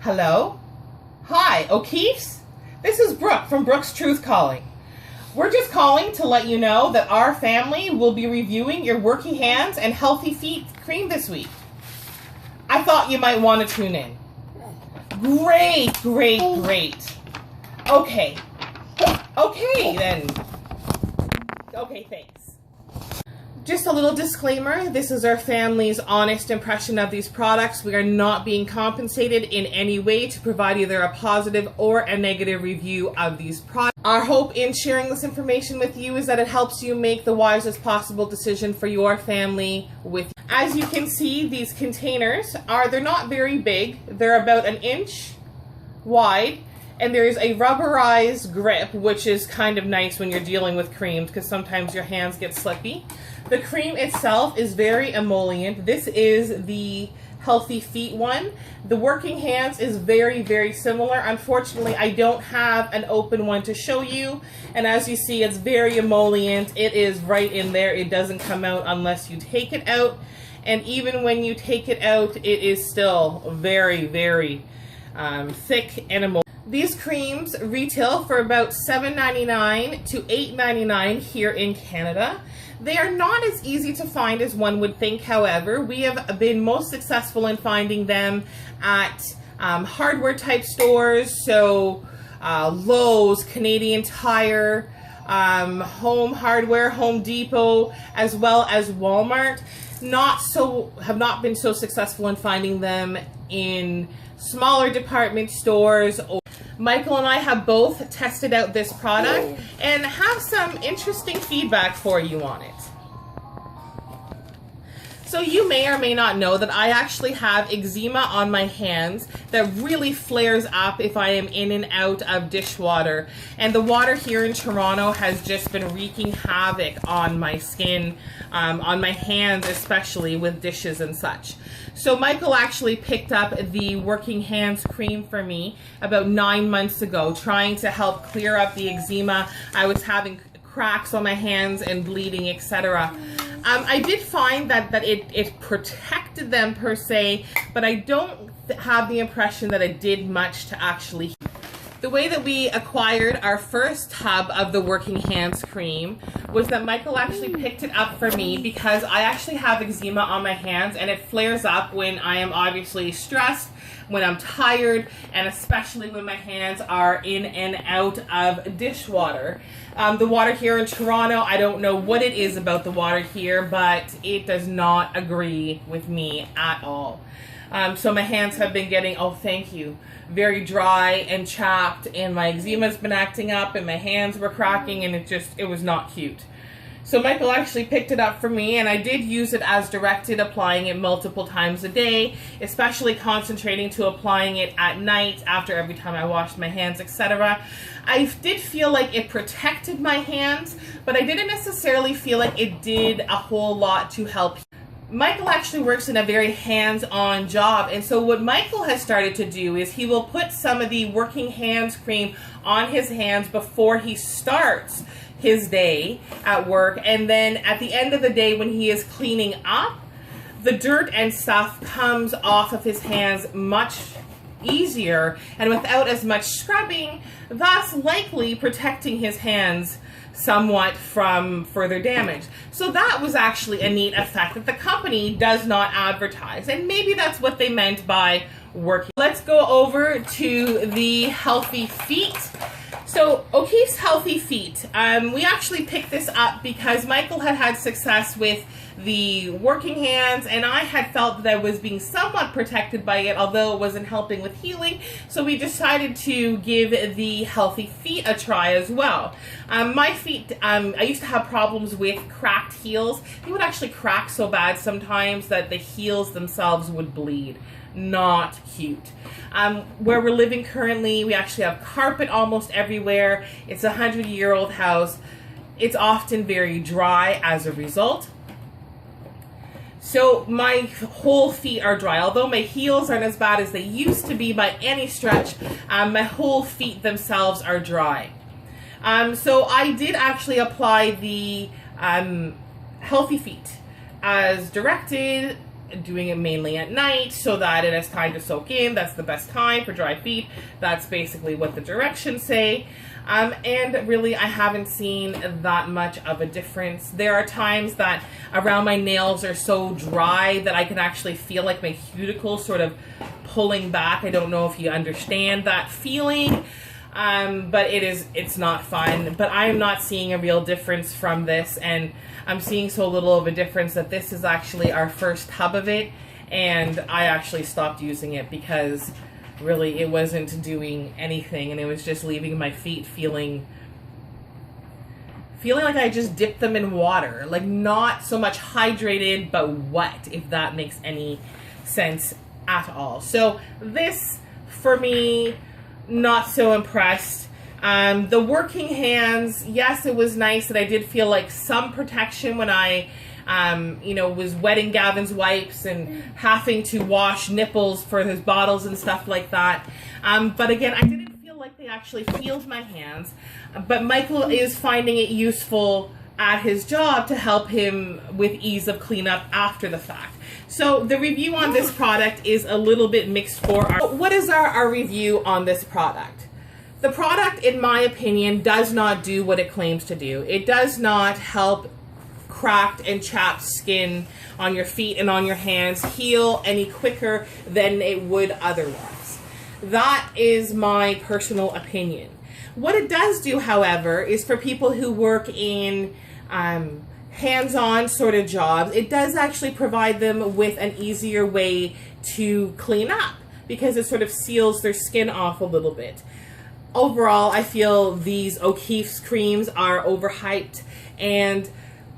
Hello? Hi, O'Keefe's? This is Brooke from Brooke's Truth Calling. We're just calling to let you know that our family will be reviewing your Working Hands and Healthy Feet cream this week. I thought you might want to tune in. Great. Okay then. Okay, thanks. Just a little disclaimer, this is our family's honest impression of these products. We are not being compensated in any way to provide either a positive or a negative review of these products. Our hope in sharing this information with you is that it helps you make the wisest possible decision for your family with you. As you can see, these containers they're not very big. They're about 1 inch wide. And there's a rubberized grip, which is kind of nice when you're dealing with creams because sometimes your hands get slippy. The cream itself is very emollient. This is the Healthy Feet one. The Working Hands is very similar. Unfortunately, I don't have an open one to show you. And as you see, it's very emollient. It is right in there. It doesn't come out unless you take it out. And even when you take it out, it is still very thick and emollient. These creams retail for about $7.99 to $8.99 here in Canada. They are not as easy to find as one would think, however. We have been most successful in finding them at hardware type stores, so Lowe's, Canadian Tire, Home Hardware, Home Depot, as well as Walmart. Have not been so successful in finding them in smaller department stores. Michael and I have both tested out this product and have some interesting feedback for you on it. So you may or may not know that I actually have eczema on my hands that really flares up if I am in and out of dishwater. And the water here in Toronto has just been wreaking havoc on my skin, on my hands especially with dishes and such. So Michael actually picked up the Working Hands cream for me about 9 months ago, trying to help clear up the eczema. I was having cracks on my hands and bleeding, etc. I did find that it protected them per se, but I don't have the impression that it did much to actually. The way that we acquired our first tub of the Working Hands cream was that Michael actually picked it up for me because I actually have eczema on my hands and it flares up when I am obviously stressed, when I'm tired, and especially when my hands are in and out of dishwater. The water here in Toronto, I don't know what it is about the water here, but it does not agree with me at all. So my hands have been getting, oh thank you, very dry and chapped, and my eczema's been acting up and my hands were cracking, and it was not cute. So Michael actually picked it up for me, and I did use it as directed, applying it multiple times a day, especially concentrating to applying it at night after every time I washed my hands, etc. I did feel like it protected my hands, but I didn't necessarily feel like it did a whole lot to help. Michael actually works in a very hands-on job, and so what Michael has started to do is he will put some of the Working Hands cream on his hands before he starts his day at work, and then at the end of the day when he is cleaning up, the dirt and stuff comes off of his hands much easier and without as much scrubbing, thus likely protecting his hands somewhat from further damage. So that was actually a neat effect that the company does not advertise, and maybe that's what they meant by working. Let's go over to the Healthy Feet. So O'Keefe's Healthy Feet, we actually picked this up because Michael had had success with the Working Hands, and I had felt that I was being somewhat protected by it, although it wasn't helping with healing. So we decided to give the Healthy Feet a try as well. My feet, I used to have problems with cracked heels. They would actually crack so bad sometimes that the heels themselves would bleed. Not cute. Where we're living currently, we actually have carpet almost everywhere. It's a 100-year-old house. It's often very dry as a result. So my whole feet are dry. Although my heels aren't as bad as they used to be by any stretch, my whole feet themselves are dry. So I did actually apply the Healthy Feet as directed doing it mainly at night so that it has time to soak in. That's the best time for dry feet. That's basically what the directions say. And really, I haven't seen that much of a difference. There are times that around my nails are so dry that I can actually feel like my cuticle sort of pulling back. I don't know if you understand that feeling, but it's not fun. But I am not seeing a real difference from this, and I'm seeing so little of a difference that this is actually our first tub of it, and I actually stopped using it because really it wasn't doing anything, and it was just leaving my feet feeling like I just dipped them in water, like not so much hydrated but wet, if that makes any sense at all. So this, for me, not so impressed. The working hands, yes, it was nice that I did feel like some protection when I was wetting Gavin's wipes and having to wash nipples for his bottles and stuff like that. But again, I didn't feel like they actually healed my hands. But Michael is finding it useful at his job to help him with ease of cleanup after the fact. So the review on this product is a little bit mixed for our... What is our review on this product? The product, in my opinion, does not do what it claims to do. It does not help cracked and chapped skin on your feet and on your hands heal any quicker than it would otherwise. That is my personal opinion. What it does do, however, is for people who work in hands-on sort of jobs, it does actually provide them with an easier way to clean up because it sort of seals their skin off a little bit. Overall, I feel these O'Keeffe's creams are overhyped and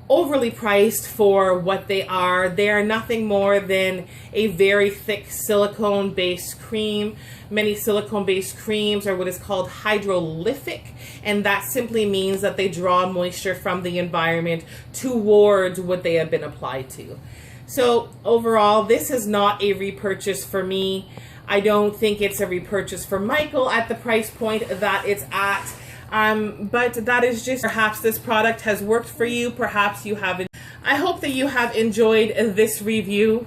overly priced for what they are. They are nothing more than a very thick silicone-based cream. Many silicone-based creams are what is called hydrolyphic, and that simply means that they draw moisture from the environment towards what they have been applied to. So overall, this is not a repurchase for me. I don't think it's a repurchase for Michael at the price point that it's at. But that is just, perhaps this product has worked for you, perhaps you haven't. I hope that you have enjoyed this review.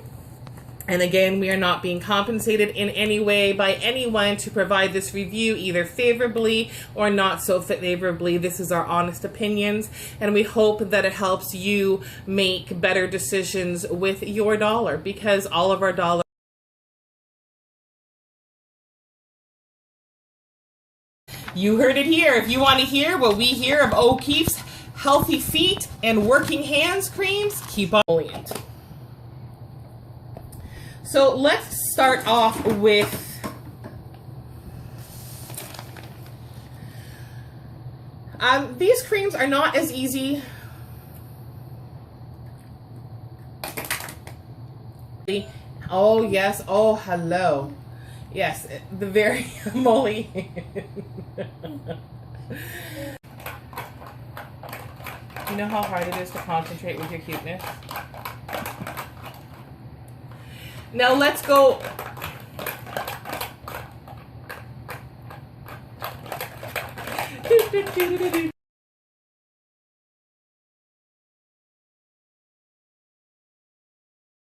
And again, we are not being compensated in any way by anyone to provide this review, either favorably or not so favorably. This is our honest opinions, and we hope that it helps you make better decisions with your dollar, because all of our dollars. You heard it here. If you want to hear what we hear of O'Keeffe's healthy feet and working hands creams, keep on emollient. So let's start off with these creams are not as easy. Oh yes, oh hello. Yes, the very emollient. You know how hard it is to concentrate with your cuteness? Now let's go.